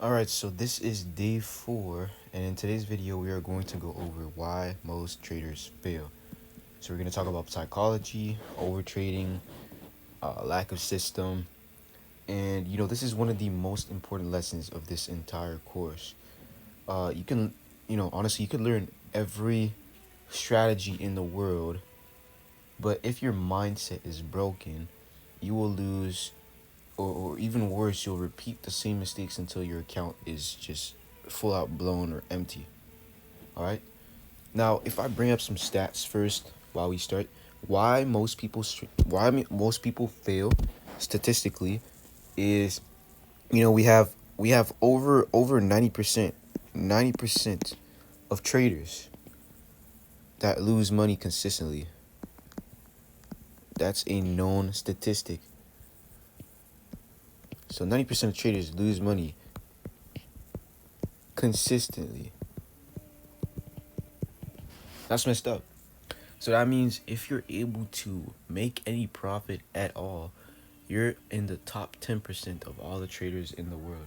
Alright, so this is day 4, and in today's video we are going to go over why most traders fail. So we're going to talk about psychology, overtrading, lack of system, and this is one of the most important lessons of this entire course. You can, honestly, you could learn every strategy in the world, but if your mindset is broken, you will lose, or even worse, you'll repeat the same mistakes until your account is just full out blown or empty. All right. Now, if I bring up some stats first while we start, most people fail statistically is we have over 90% of traders that lose money consistently. That's a known statistic. So 90% of traders lose money consistently. That's messed up. So that means if you're able to make any profit at all, you're in the top 10% of all the traders in the world.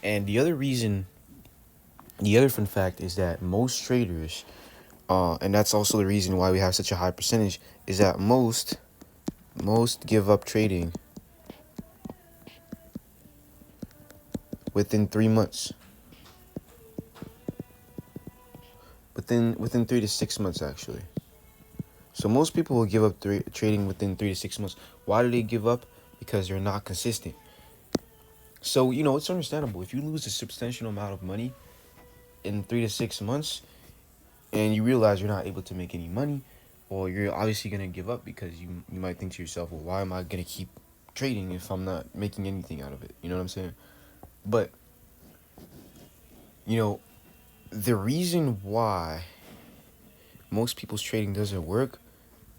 And the other fun fact is that most traders, and that's also the reason why we have such a high percentage, is that most give up trading within 3 months. Within 3 to 6 months, actually. So most people will give up trading within 3 to 6 months. Why do they give up? Because they're not consistent. So it's understandable if you lose a substantial amount of money in 3 to 6 months, and you realize you're not able to make any money, well, you're obviously gonna give up because you might think to yourself, well, why am I gonna keep trading if I'm not making anything out of it? You know what I'm saying? But you know the reason why most people's trading doesn't work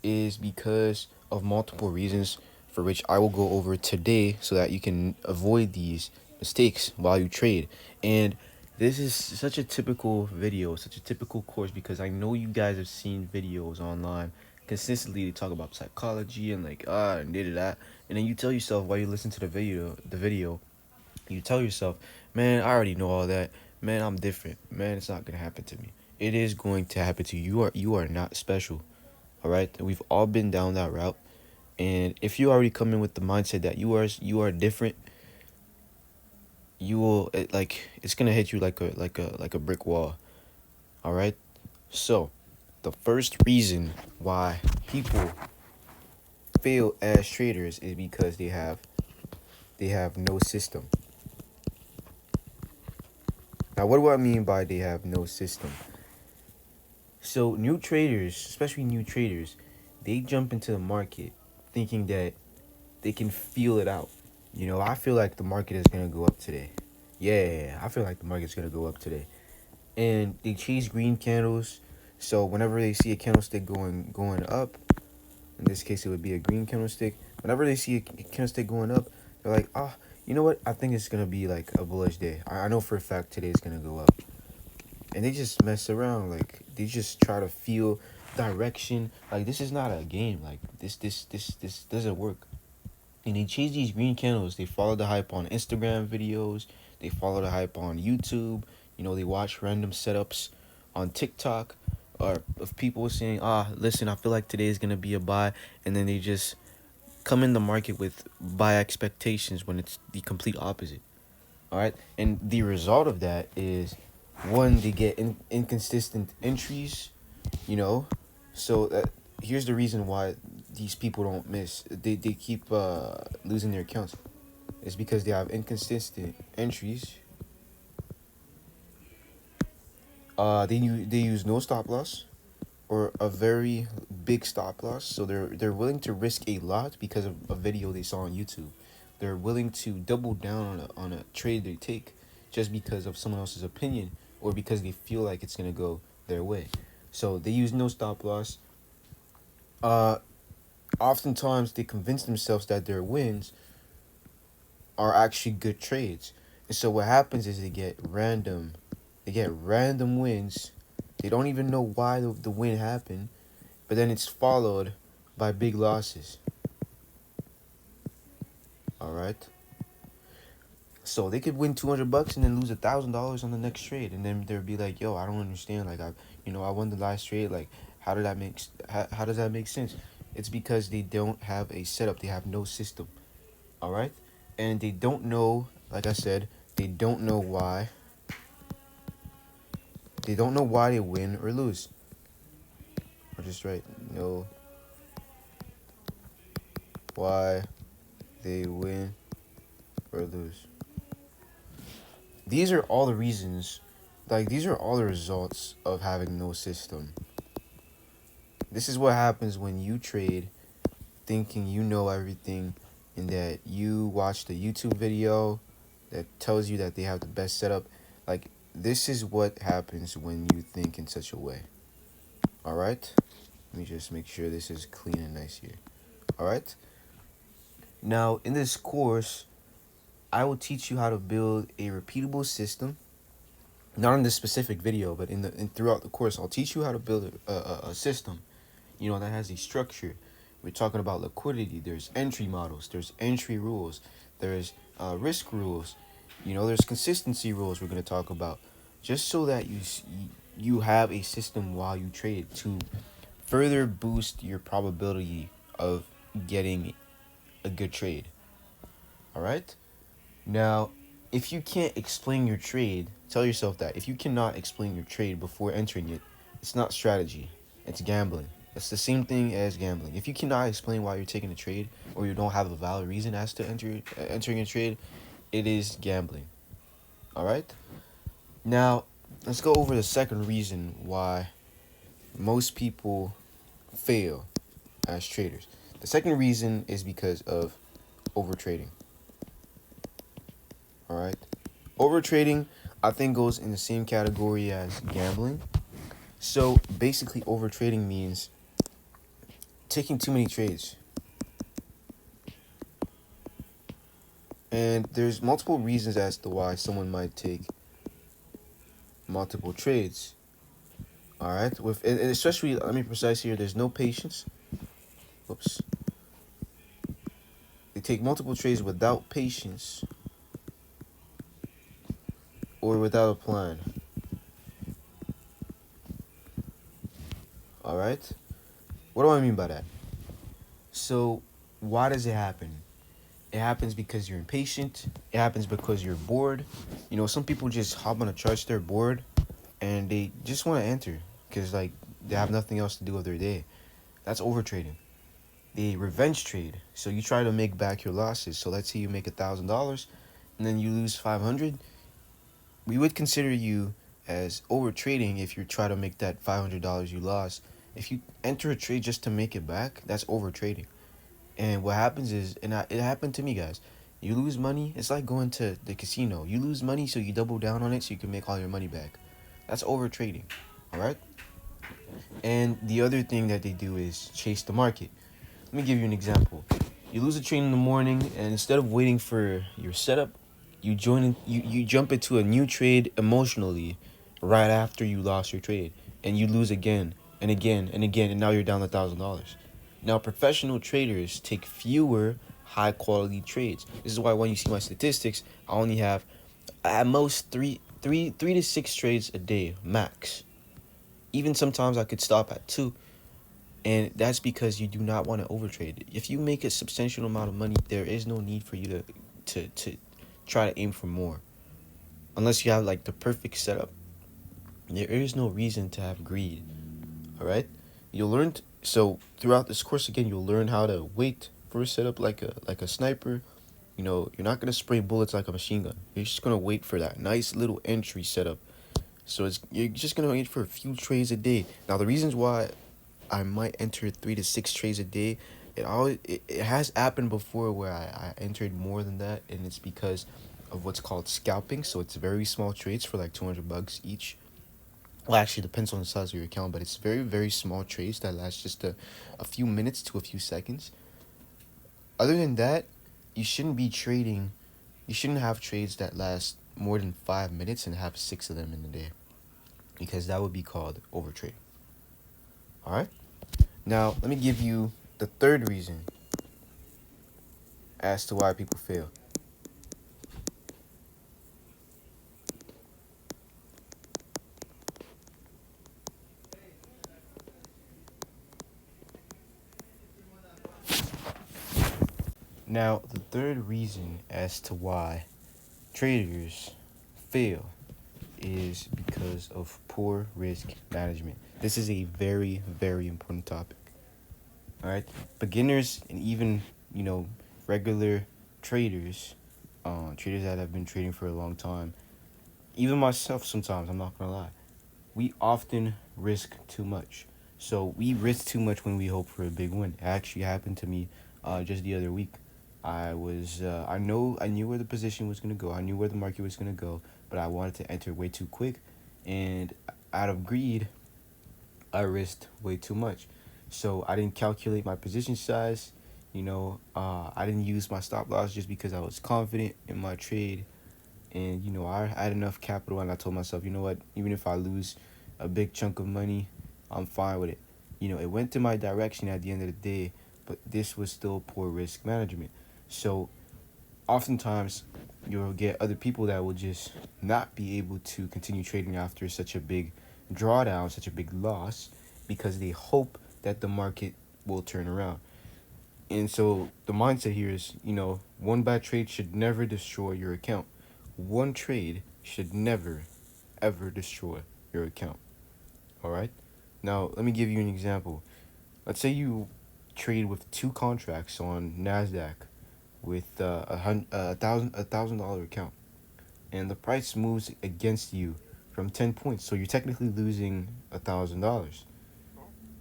is because of multiple reasons, for which I will go over today so that you can avoid these mistakes while you trade. And this is such a typical video, such a typical course, because I know you guys have seen videos online consistently. They talk about psychology and like and did that, and then you tell yourself while you listen to the video, you tell yourself, man, I already know all that. Man, I'm different. Man, it's not gonna happen to me. It is going to happen to you. You are not special. All right, we've all been down that route, and if you already come in with the mindset that you are different, it's gonna hit you like a brick wall. All right, so the first reason why people fail as traders is because they have no system. Now, what do I mean by they have no system? So new traders, especially new traders, they jump into the market thinking that they can feel it out. I feel like the market is gonna go up today. Yeah, I feel like the market's gonna go up today. And they chase green candles. So whenever they see a candlestick going up, in this case it would be a green candlestick. Whenever they see a candlestick going up, they're like, you know what? I think it's gonna be like a bullish day. I know for a fact today is gonna go up. And they just mess around. Like they just try to feel direction. Like this is not a game. Like this doesn't work. And they chase these green candles. They follow the hype on Instagram videos. They follow the hype on YouTube. They watch random setups on TikTok, or of people saying, listen, I feel like today is gonna be a buy, and then they just come in the market with buy expectations when it's the complete opposite. All right, and the result of that is, one, they get inconsistent entries. You know, so here's the reason why these people don't miss. They keep losing their accounts. It's because they have inconsistent entries. They use no stop loss or a very big stop loss. So they're willing to risk a lot because of a video they saw on YouTube. They're willing to double down on a trade they take just because of someone else's opinion, or because they feel like it's gonna go their way. So they use no stop loss. Uh, Oftentimes they convince themselves that their wins are actually good trades. And so what happens is they get random wins. They don't even know why the win happened, but then it's followed by big losses. All right. So they could win $200 and then lose $1,000 on the next trade, and then they'll be like, "Yo, I don't understand. Like, I won the last trade. Like, how does that make sense?" It's because they don't have a setup. They have no system. All right, and they don't know. Like I said, they don't know why. They don't know why they win or lose. Or just right, know why they win or lose. These are all the reasons. Like, these are all the results of having no system. This is what happens when you trade thinking you know everything, and that you watched a YouTube video that tells you that they have the best setup. Like, this is what happens when you think in such a way. Alright? Let me just make sure this is clean and nice here. Alright? Now, in this course, I will teach you how to build a repeatable system. Not in this specific video, but throughout the course, I'll teach you how to build a system, that has a structure. We're talking about liquidity. There's entry models. There's entry rules. There's risk rules. There's consistency rules we're going to talk about. Just so that you have a system while you trade to further boost your probability of getting a good trade. All right? Now, if you can't explain your trade, tell yourself that. If you cannot explain your trade before entering it, it's not strategy. It's gambling. It's the same thing as gambling. If you cannot explain why you're taking a trade, or you don't have a valid reason as to entering a trade, it is gambling. All right? Now, let's go over the second reason why most people fail as traders. The second reason is because of overtrading. All right? Overtrading, I think, goes in the same category as gambling. So basically, overtrading means taking too many trades. And there's multiple reasons as to why someone might take multiple trades. All right, and especially, let me precise here, there's no patience. Whoops. They take multiple trades without patience or without a plan. All right? What do I mean by that? So, why does it happen? It happens because you're impatient. It happens because you're bored. Some people just hop on a chart, they're bored, and they just want to enter because, like, they have nothing else to do with their day. That's overtrading. They revenge trade. So you try to make back your losses. So let's say you make $1,000 and then you lose 500. We would consider you as overtrading if you try to make that $500 you lost. If you enter a trade just to make it back, that's overtrading. And what happens is, it happened to me, guys. You lose money. It's like going to the casino. You lose money, so you double down on it so you can make all your money back. That's overtrading. All right? And the other thing that they do is chase the market. Let me give you an example. You lose a trade in the morning, and instead of waiting for your setup, you jump into a new trade emotionally right after you lost your trade, and you lose again and again and again, and now you're down $1,000. Now, professional traders take fewer high quality trades. This is why when you see my statistics, I only have at most three to six trades a day max. Even sometimes I could stop at 2. And that's because you do not want to overtrade. If you make a substantial amount of money, there is no need for you to try to aim for more. Unless you have like the perfect setup. There is no reason to have greed. Alright? You'll learn so throughout this course again, you'll learn how to wait for a setup like a sniper. You're not gonna spray bullets like a machine gun. You're just gonna wait for that nice little entry setup. So you're just gonna wait for a few trades a day. Now the reasons why I might enter 3 to 6 trades a day. It has happened before where I entered more than that, and it's because of what's called scalping. So it's very small trades for like $200 each. Well, actually, it depends on the size of your account, but it's very, very small trades that last just a few minutes to a few seconds. Other than that, you shouldn't be trading. You shouldn't have trades that last more than 5 minutes and have 6 of them in a day, because that would be called overtrading. All right. Now, let me give you the third reason as to why people fail. Now, the third reason as to why traders fail is because of poor risk management. This is a very, very important topic. All right, beginners and even regular traders, traders that have been trading for a long time, even myself sometimes, I'm not gonna lie, we often risk too much. So we risk too much when we hope for a big win. It actually happened to me just the other week. I knew where the position was gonna go. I knew where the market was gonna go, but I wanted to enter way too quick, and out of greed, I risked way too much. So I didn't calculate my position size. I didn't use my stop loss just because I was confident in my trade, and I had enough capital, and I told myself, you know what, even if I lose a big chunk of money, I'm fine with it. It went to my direction at the end of the day, but this was still poor risk management. So oftentimes you'll get other people that will just not be able to continue trading after such a big drawdown, such a big loss, because they hope that the market will turn around. And so the mindset here is, one bad trade should never destroy your account. One trade should never, ever destroy your account. All right? Now, let me give you an example. Let's say you trade with two contracts on NASDAQ with $1,000 account, and the price moves against you from 10 points. So you're technically losing $1,000.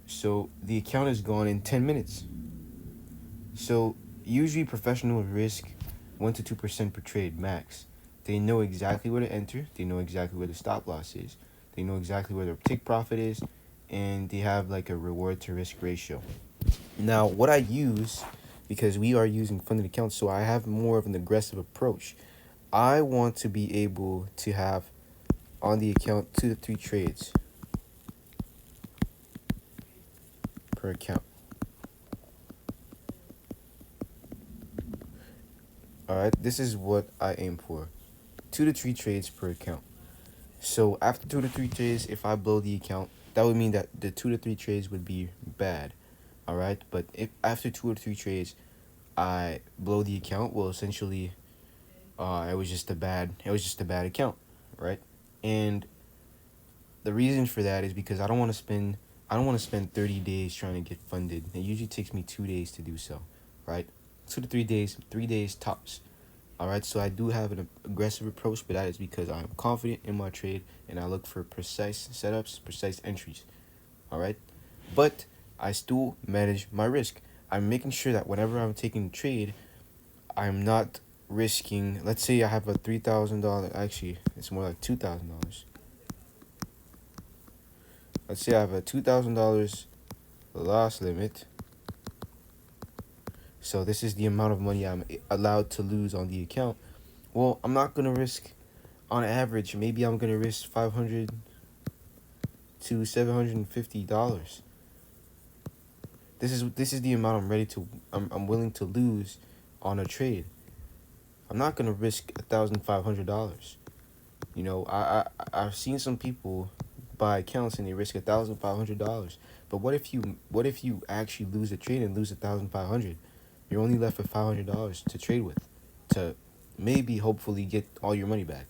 So the account is gone in 10 minutes. So usually professional risk 1 to 2% per trade max. They know exactly where to enter. They know exactly where the stop loss is. They know exactly where their take profit is, and they have like a reward to risk ratio. Now, what I use, because we are using funded accounts, so I have more of an aggressive approach. I want to be able to have on the account 2 to 3 trades per account. All right, this is what I aim for. 2 to 3 trades per account. So after 2 to 3 trades, if I blow the account, that would mean that the 2 to 3 trades would be bad. All right, but if after 2 or 3 trades, I blow the account, well, essentially, it was just a bad account, right? And the reason for that is because I don't want to spend 30 days trying to get funded. It usually takes me 2 days to do so, right? 2 to 3 days, 3 days tops. All right, so I do have an aggressive approach, but that is because I'm confident in my trade and I look for precise setups, precise entries. All right, but I still manage my risk. I'm making sure that whenever I'm taking a trade, I'm not risking. Let's say I have a $3,000. Actually, it's more like $2,000. Let's say I have a $2,000 loss limit. So this is the amount of money I'm allowed to lose on the account. Well, I'm not gonna risk. On average, maybe I'm gonna risk $500 to $750. This is the amount I'm willing to lose on a trade. I'm not gonna risk $1,500. I've seen some people buy accounts and they risk $1,500. But what if you actually lose a trade and lose 1,500? You're only left with $500 to trade with, to maybe hopefully get all your money back.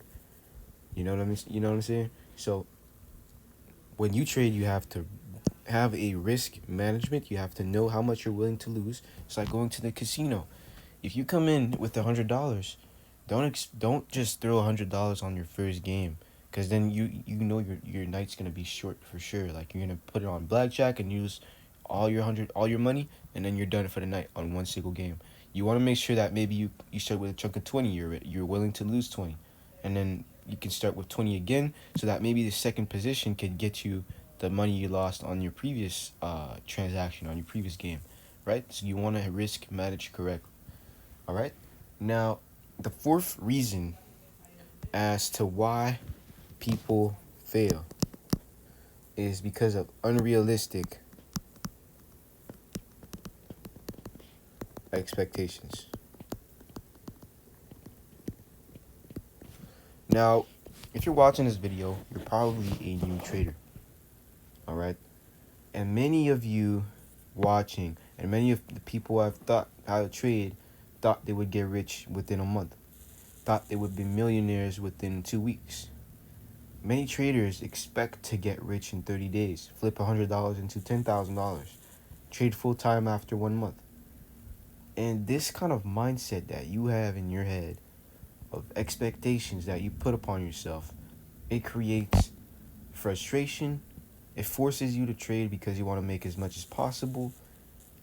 You know what I mean? You know what I'm saying? So when you trade, you have to have a risk management. You have to know how much you're willing to lose. It's like going to the casino. If you come in with $100, don't just throw $100 on your first game, because then you know your night's gonna be short for sure. Like you're gonna put it on blackjack and use all your money, and then you're done for the night on one single game. You want to make sure that maybe you start with a chunk of 20. You're willing to lose 20, and then you can start with 20 again, so that maybe the second position could get you the money you lost on your previous transaction, on your previous game, right? So you want to risk manage correctly. All right. Now, the fourth reason as to why people fail is because of unrealistic expectations. Now, if you're watching this video, you're probably a new trader. All right. And many of you watching, and many of the people I've taught how to trade, thought they would get rich within a month, thought they would be millionaires within 2 weeks. Many traders expect to get rich in 30 days, flip $100 into $10,000, trade full time after 1 month. And this kind of mindset that you have in your head of expectations that you put upon yourself, it creates frustration. It forces you to trade because you want to make as much as possible.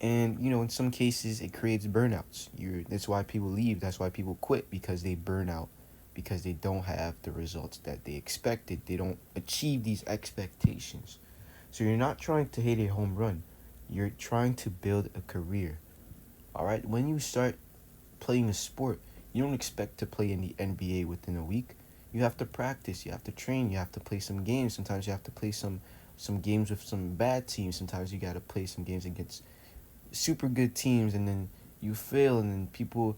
And in some cases it creates burnouts. That's why people leave. That's why people quit, because they burn out, because they don't have the results that they expected. They don't achieve these expectations. So you're not trying to hit a home run. You're trying to build a career. All right? When you start playing a sport, you don't expect to play in the NBA within a week. You have to practice, you have to train, you have to play some games. Sometimes you have to play some games with some bad teams. Sometimes you got to play some games against super good teams, and then you fail, and then people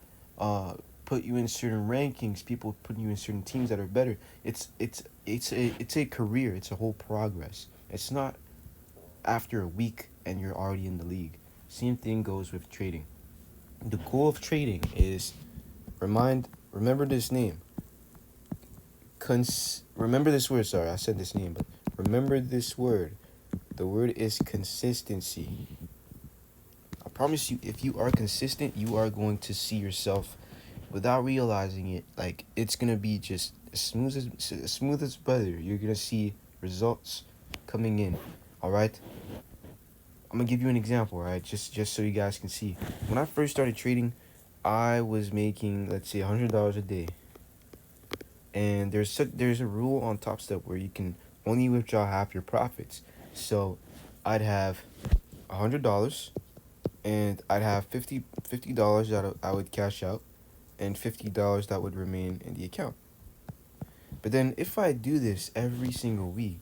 put you in certain rankings. People put you in certain teams that are better. It's a career. It's a whole progress. It's not after a week and you're already in the league. Same thing goes with trading. The goal of trading is remember this name. Remember this word. Sorry, I said this name, but remember this word. The word is consistency. I promise you, if you are consistent, you are going to see yourself without realizing it. Like, it's gonna be just as smooth as butter. You're gonna see results coming in. All right. I'm gonna give you an example. All right, just so you guys can see. When I first started trading, I was making, let's say, $100 a day. And there's a rule on Top Step where you can only withdraw half your profits. So I'd have $100, and I'd have $50 that I would cash out, and $50 that would remain in the account. But then if I do this every single week,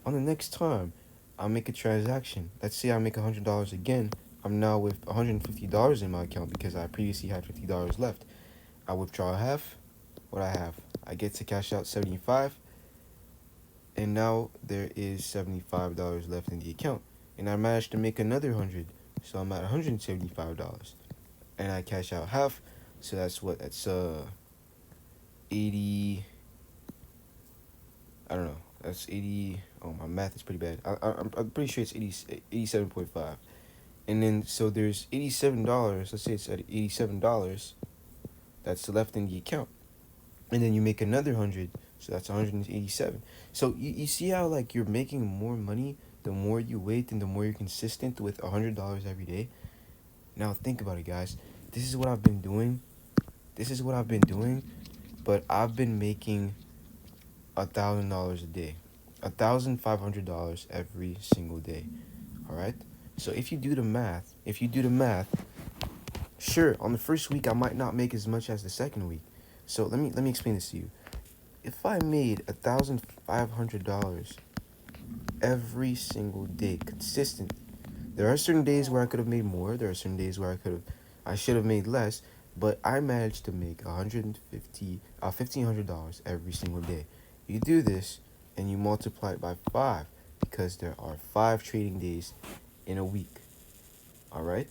on the next time I'll make a transaction, let's say I make $100 again, I'm now with $150 in my account because I previously had $50 left. I withdraw half. What I have, I get to cash out 75, and now there is $75 left in the account, and I managed to make another 100, so I'm at $175, and I cash out half, so that's 80. I don't know. That's 80. Oh, my math is pretty bad. I'm pretty sure it's 87.5. And then so there's $87. Let's say it's at $87 that's left in the account. And then you make another 100, so that's 187. So you see how, like, you're making more money the more you wait and the more you're consistent with $100 every day. Now think about it, guys. This is what I've been doing. But I've been making $1,000 a day, $1,500 every single day. All right. So if you do the math, sure, on the first week I might not make as much as the second week. So let me explain this to you. If I made $1,500 every single day consistently, there are certain days where I could have made more. There are certain days where I should have made less. But I managed to make $1,500 every single day. You do this and you multiply it by 5, because there are 5 trading days in a week. All right.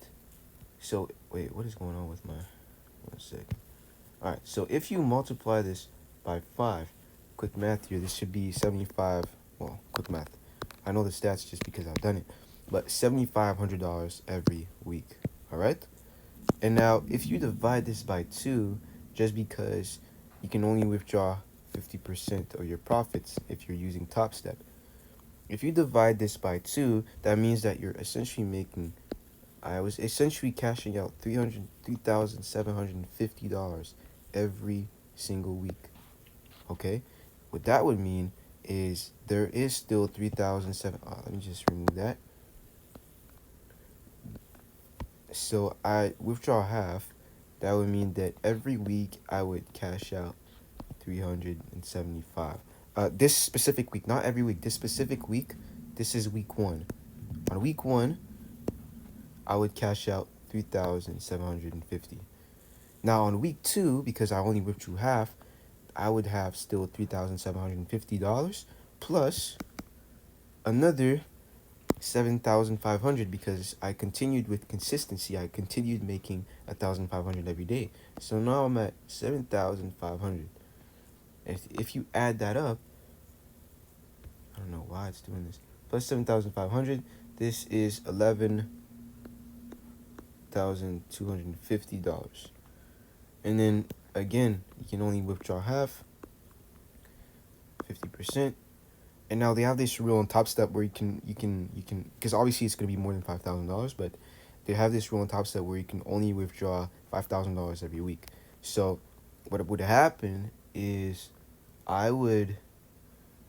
So wait, what is going on with my? 1 second. All right. So if you multiply this by 5, quick math here, this should be 75. Well, quick math. I know the stats just because I've done it, but $7,500 every week. All right. And now if you divide this by 2, just because you can only withdraw 50% of your profits if you're using Top Step. If you divide this by 2, that means that you're essentially I was essentially cashing out $3,750 every single week. Okay? What that would mean is there is still 3,007. Let me just remove that. So I withdraw half. That would mean that every week I would cash out 375. This specific week, not every week. This specific week, this is week 1. On week 1, I would cash out 3,750. Now on week 2, because I only withdrew half, I would have still $3,750 plus another 7,500 because I continued with consistency. I continued making 1,500 every day. So now I'm at 7,500. If you add that up, I don't know why it's doing this. Plus 7,500, this is $11,250. And then again, you can only withdraw half, 50%. And now they have this rule on Top Step where you can because obviously it's gonna be more than $5,000, but they have this rule on Top Step where you can only withdraw $5,000 every week. So what would happen is I would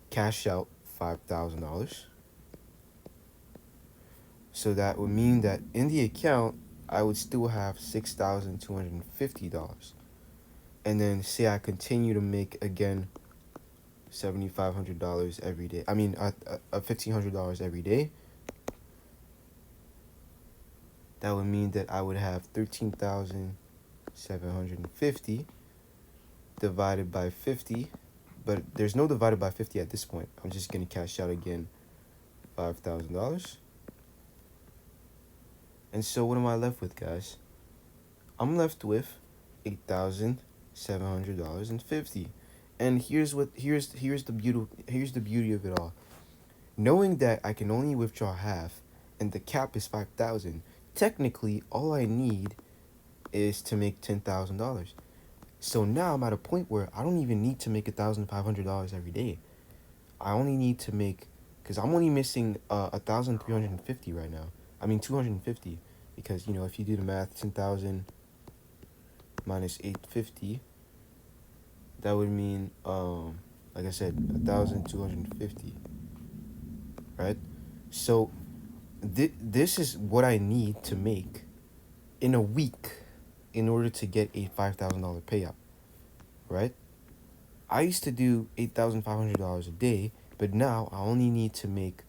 cash out $5,000. So that would mean that in the account I would still have $6,250. And then say I continue to make again $7,500 every day. I mean, $1,500 every day. That would mean that I would have 13,750 divided by 50. But there's no divided by 50 at this point. I'm just gonna cash out again $5,000. And so what am I left with, guys? I'm left with $8,700.50. And here's the beauty of it all. Knowing that I can only withdraw half and the cap is 5,000, technically all I need is to make $10,000. So now I'm at a point where I don't even need to make $1,500 every day. I only need to make, because I'm only missing 1,350 right now. I mean 250, because if you do the math, 10,000 minus 850, that would mean like I said, 1,250, right? So this is what I need to make in a week in order to get a $5,000 payout, right? I used to do $8,500 a day, but now I only need to make,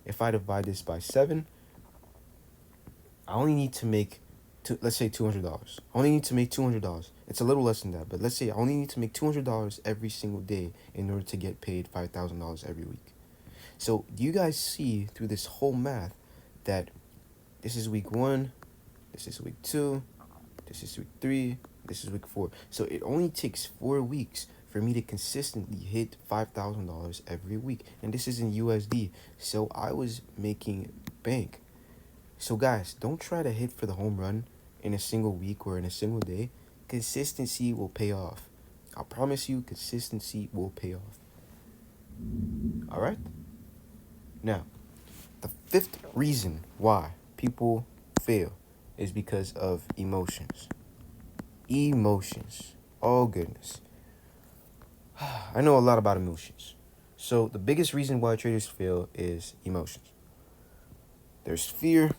if I divide this by 7, I only need to make, let's say $200. I only need to make $200. It's a little less than that, but let's say I only need to make $200 every single day in order to get paid $5,000 every week. So do you guys see through this whole math that this is week 1, this is week 2, this is week 3, this is week 4. So it only takes 4 weeks for me to consistently hit $5,000 every week. And this is in USD. So I was making bank. So guys, don't try to hit for the home run in a single week or in a single day. Consistency will pay off. I promise you, consistency will pay off. Alright? Now, the 5th reason why people fail is because of emotions. Emotions. Oh, goodness. I know a lot about emotions. So, the biggest reason why traders fail is emotions. There's fear.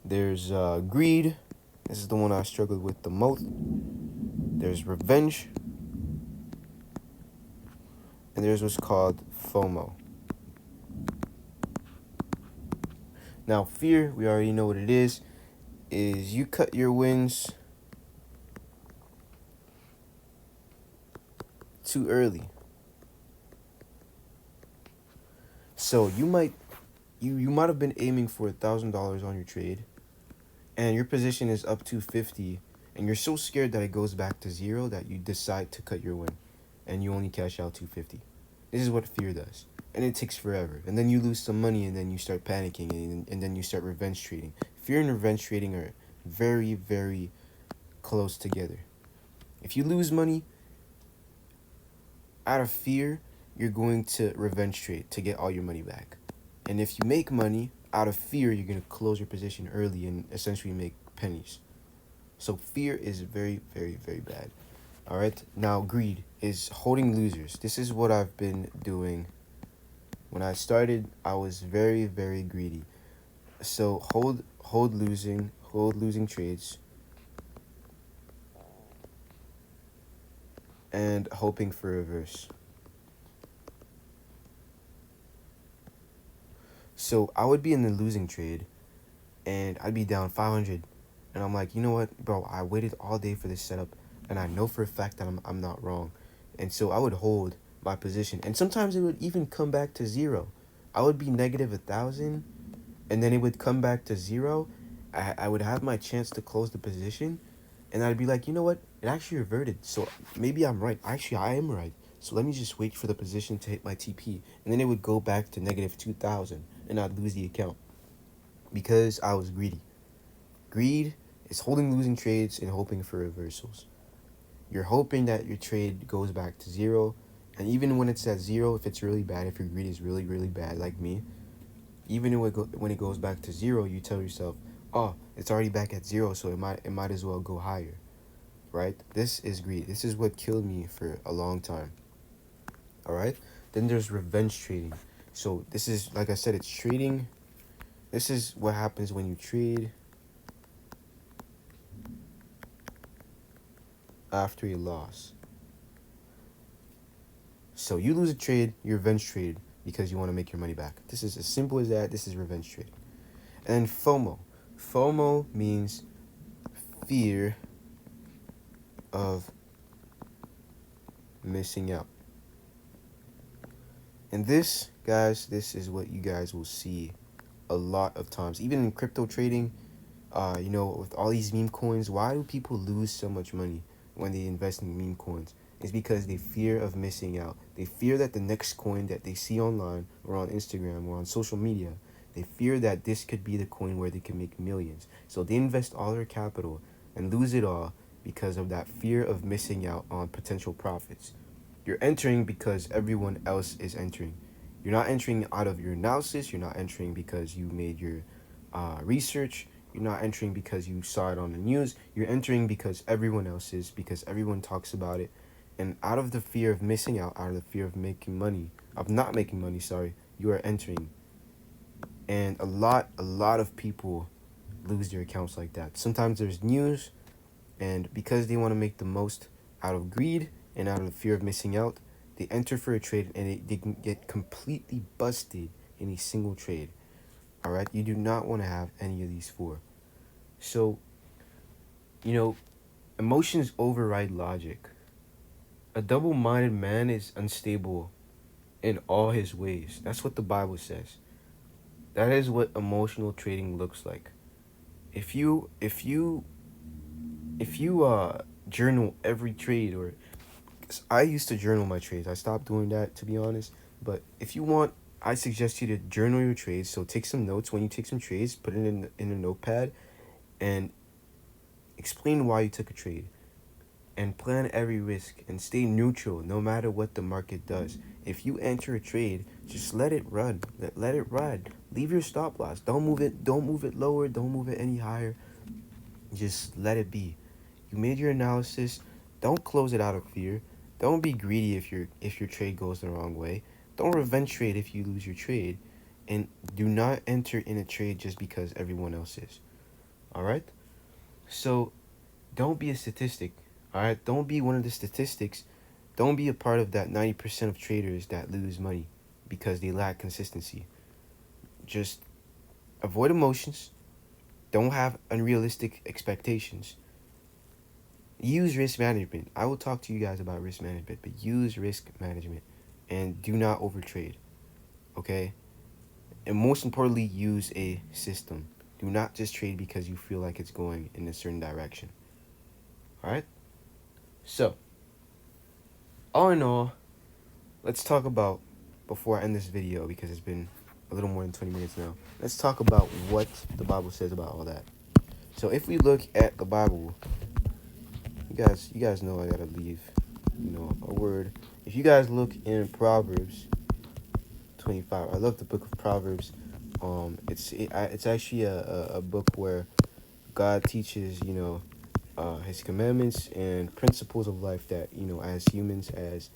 There's greed. This is the one I struggled with the most. There's revenge. And there's what's called FOMO. Now, fear, we already know what it is you cut your wins too early. So you might have been aiming for $1,000 on your trade, and your position is up to 50, and you're so scared that it goes back to 0 that you decide to cut your win, and you only cash out 250. This is what fear does, and it takes forever. And then you lose some money, and then you start panicking, and then you start revenge trading. Fear and revenge trading are very, very close together. If you lose money out of fear, you're going to revenge trade to get all your money back. And if you make money out of fear, you're going to close your position early and essentially make pennies. So fear is very, very, very bad. All right. Now, greed is holding losers. This is what I've been doing. When I started, I was very, very greedy. So hold losing trades, and hoping for reverse. So I would be in the losing trade, and I'd be down 500, and I'm like, you know what, bro? I waited all day for this setup, and I know for a fact that I'm not wrong, and so I would hold my position, and sometimes it would even come back to 0. I would be negative 1,000, and then it would come back to zero. I would have my chance to close the position, and I'd be like, you know what? It actually reverted. So maybe I'm right. Actually, I am right. So let me just wait for the position to hit my TP, and then it would go back to negative 2,000, and I'd lose the account because I was greedy. Greed is holding losing trades and hoping for reversals. You're hoping that your trade goes back to zero, and even when it's at zero, if it's really bad, if your greed is really, really bad, like me, even when it goes back to zero, you tell yourself, oh, it's already back at zero, so it might as well go higher, right? This is greed. This is what killed me for a long time. All right. Then there's revenge trading. So this is, like I said, it's trading. This is what happens when you trade after a loss. So you lose a trade, you revenge trade because you want to make your money back. This is as simple as that. This is revenge trading. And FOMO. FOMO means fear of missing out. And this, guys, this is what you guys will see a lot of times. Even in crypto trading, with all these meme coins, why do people lose so much money when they invest in meme coins? It's because they fear of missing out. They fear that the next coin that they see online or on Instagram or on social media, they fear that this could be the coin where they can make millions. So they invest all their capital and lose it all because of that fear of missing out on potential profits. You're entering because everyone else is entering. You're not entering out of your analysis. You're not entering because you made your research. You're not entering because you saw it on the news. You're entering because everyone else is, because everyone talks about it. And out of the fear of missing out, out of the fear of making money, of not making money, sorry, you are entering. And a lot of people lose their accounts like that. Sometimes there's news, and because they want to make the most out of greed and out of the fear of missing out, they enter for a trade and they can get completely busted in a single trade. All right, you do not want to have any of these four. So, emotions override logic. A double-minded man is unstable in all his ways. That's what the Bible says. That is what emotional trading looks like. If you journal every trade, or 'cause I used to journal my trades. I stopped doing that, to be honest. But if you want, I suggest you to journal your trades. So take some notes when you take some trades, put it in a notepad, and explain why you took a trade, and plan every risk and stay neutral no matter what the market does. If you enter a trade, just let it run. Let it ride. Leave your stop loss. Don't move it. Don't move it lower. Don't move it any higher. Just let it be. You made your analysis. Don't close it out of fear. Don't be greedy if your trade goes the wrong way. Don't revenge trade if you lose your trade, and do not enter in a trade just because everyone else is. All right? So, don't be a statistic. All right? Don't be one of the statistics. Don't be a part of that 90% of traders that lose money because they lack consistency. Just avoid emotions. Don't have unrealistic expectations. Use risk management. I will talk to you guys about risk management, but use risk management and do not overtrade. Okay? And most importantly, use a system. Do not just trade because you feel like it's going in a certain direction. All right? So, all in all, let's talk about, before I end this video, because it's been a little more than 20 minutes now, let's talk about what the Bible says about all that. So if we look at the Bible, you guys know I gotta leave, a word. If you guys look in Proverbs 25, I love the book of Proverbs. It's actually a book where God teaches, his commandments and principles of life that, as humans, as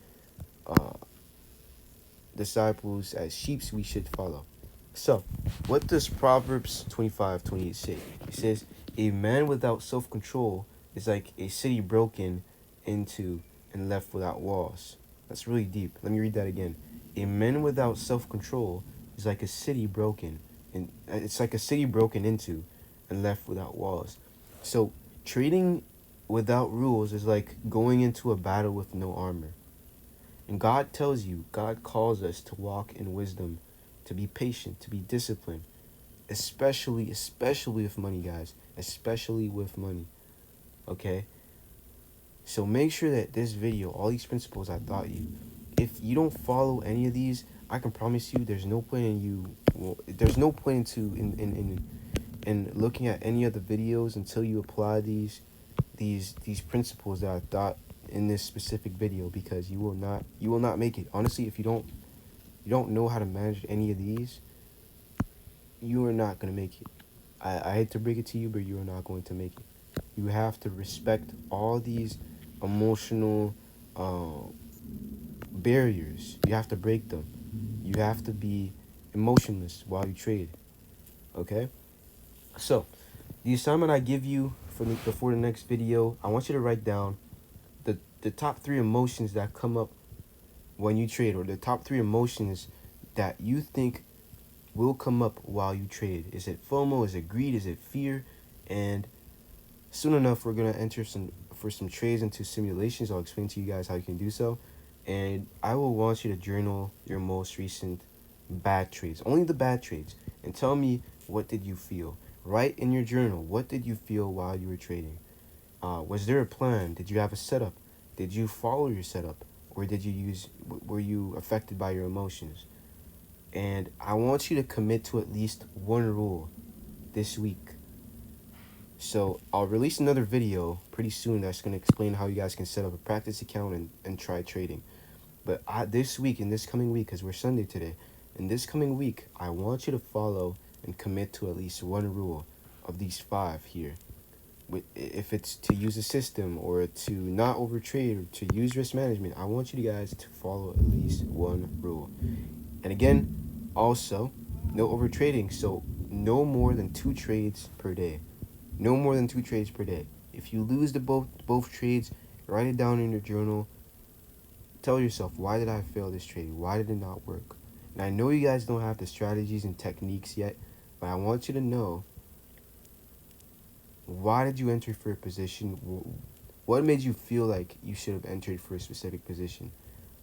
disciples, as sheeps, we should follow. So, what does Proverbs 25:28 say? It says, a man without self-control is like a city broken into and left without walls. That's really deep. Let me read that again. A man without self-control is like a city broken, and it's like a city broken into and left without walls. So, trading without rules is like going into a battle with no armor. And God calls us to walk in wisdom, to be patient, to be disciplined, especially with money, guys, especially with money. Okay, so make sure that this video, all these principles I taught you, if you don't follow any of these, I can promise you there's no point in you, well, there's no point in looking at any of the videos until you apply these principles that I taught in this specific video, because you will not make it. Honestly, if you don't know how to manage any of these, you are not going to make it. I hate to break it to you, but you are not going to make it. You have to respect all these emotional barriers. You have to break them. You have to be emotionless while you trade. Okay? So, the assignment I give you for the next video, I want you to write down the top 3 emotions that come up when you trade, or the top 3 emotions that you think will come up while you trade. Is it FOMO? Is it greed? Is it fear? And soon enough, we're gonna enter some trades into simulations. I'll explain to you guys how you can do so, and I will want you to journal your most recent bad trades, only the bad trades, and tell me, what did you feel? Write in your journal, what did you feel while you were trading? Was there a plan? Did you have a setup? Did you follow your setup, or were you affected by your emotions? And I want you to commit to at least one rule this week. So I'll release another video pretty soon that's going to explain how you guys can set up a practice account and try trading. But this week, in this coming week, because we're Sunday today, in this coming week, I want you to follow and commit to at least one rule of these 5 here. If it's to use a system, or to not overtrade, or to use risk management, I want you guys to follow at least one rule. And again, also, no overtrading. So no more than 2 trades per day. No more than 2 trades per day. If you lose both trades, write it down in your journal. Tell yourself, why did I fail this trade? Why did it not work? And I know you guys don't have the strategies and techniques yet, but I want you to know, why did you enter for a position? What made you feel like you should have entered for a specific position?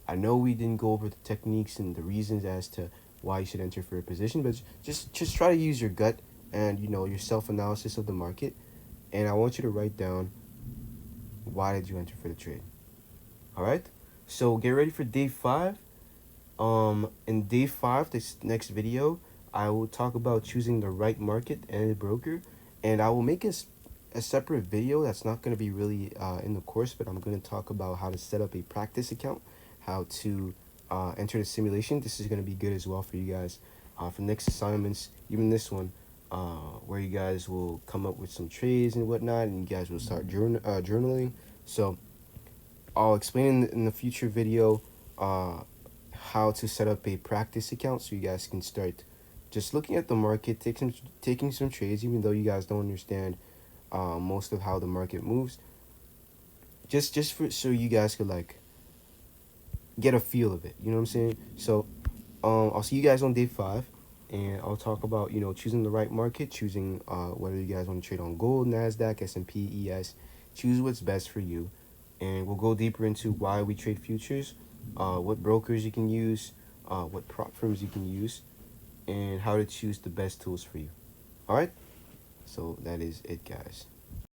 I know we didn't go over the techniques and the reasons as to why you should enter for a position, but just try to use your gut and your self-analysis of the market. And I want you to write down, why did you enter for the trade? All right, so get ready for day 5. In day 5, this next video, I will talk about choosing the right market and a broker, and I will make a separate video that's not going to be really in the course, but I'm going to talk about how to set up a practice account, how to enter the simulation. This is going to be good as well for you guys for next assignments, even this one, where you guys will come up with some trades and whatnot, and you guys will start journaling. So I'll explain in the future video how to set up a practice account, so you guys can start just looking at the market, taking some trades, even though you guys don't understand most of how the market moves. Just so you guys could get a feel of it. You know what I'm saying? So I'll see you guys on day 5, and I'll talk about choosing the right market, choosing whether you guys want to trade on gold, NASDAQ, S&P, ES. Choose what's best for you, and we'll go deeper into why we trade futures, what brokers you can use, what prop firms you can use, and how to choose the best tools for you. All right, so that is it, guys.